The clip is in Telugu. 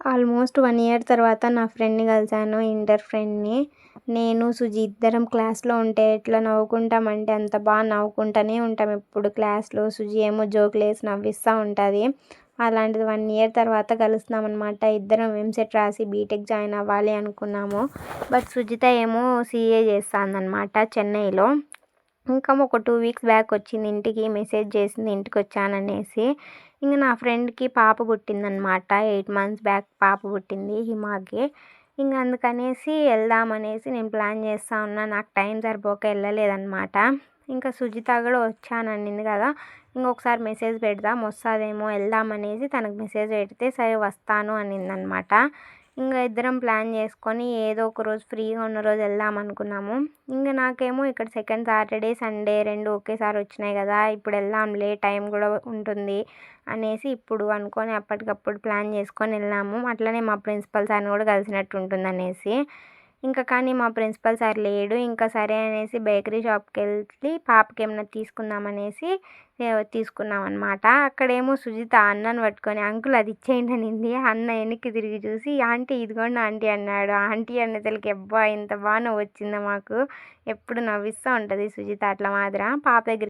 ఆల్మోస్ట్ 1 ఇయర్ తర్వాత నా ఫ్రెండ్‌ని కలిసాను. ఇంటర్ ఫ్రెండ్‌ని. నేను, సుజి ఇద్దరం క్లాస్‌లో ఉంటే ఎట్లా నవ్వుకుంటామంటే అంత నవ్వుకుంటూనే ఉంటాం ఎప్పుడు క్లాస్‌లో. సుజి ఏమో జోకులేసి నవ్విస్తా ఉంటది. అలాంటిది 1 ఇయర్ తర్వాత కలుస్తున్నామనమాట. ఇద్దరం ఎంసెట్ రాసి బీటెక్ జాయిన్ అవ్వాలి అనుకున్నాము. బట్ సుజిత ఏమో సీఏ చేస్తాందనమాట చెన్నైలో. ఇంకా ఒక 2 వీక్స్ బ్యాక్ వచ్చింది ఇంటికి. మెసేజ్ చేసింది ఇంటికొచ్చాననేసి. ఇంక నా ఫ్రెండ్‌కి పాప పుట్టిందనమాట. 8 మంత్స్ బ్యాక్ పాప పుట్టింది హిమాకి. ఇంక అందుకనేసి వెళ్దామనేసి నేను ప్లాన్ చేస్తా ఉన్నా. నాకు టైం సరిపోక వెళ్ళలేదనమాట. ఇంకా సుజిత కూడా వచ్చాననింది కదా! ఇంకొకసారి మెసేజ్ పెడదాం వస్తదేమో వెళ్దామనేసి తనకు మెసేజ్ పెడితే సరే వస్తాను అనిందనమాట. ఇంకా ఇద్దరం ప్లాన్ చేసుకొని ఏదో ఒక రోజు ఫ్రీగా ఉన్న రోజు వెళ్దాం అనుకున్నాము. ఇంక నాకేమో ఇక్కడ సెకండ్ సాటర్డే, సండే 2 ఒకేసారి వచ్చినాయి కదా! ఇప్పుడు వెళ్దాంలే టైం కూడా ఉంటుంది అనేసి ఇప్పుడు అనుకొని అప్పటికప్పుడు ప్లాన్ చేసుకొని వెళ్ళాము. అట్లనే మా ప్రిన్సిపల్ సార్ని కూడా కలిసినట్టు ఉంటుందనేసి. ఇంకా కానీ మా ప్రిన్సిపల్ సార్ లేడు. ఇంకా సరే అనేసి బేకరీ షాప్కి వెళ్ళి పాపకి ఏమైనా తీసుకుందామనేసి తీసుకున్నామన్నమాట. అక్కడేమో సుజిత అన్నని పట్టుకొని అంకుల్ అది ఇచ్చేయండి అనింది. అన్న వెనక్కి తిరిగి చూసి ఆంటీ ఇదిగోండి ఆంటీ అన్నాడు. ఆంటీ అనేసరికి అబ్బా ఇంత బాగా నవ్వొచ్చిందో మాకు. ఎప్పుడు నవ్విస్తూ ఉంటుంది సుజిత అట్లా మాత్రం. పాప దగ్గర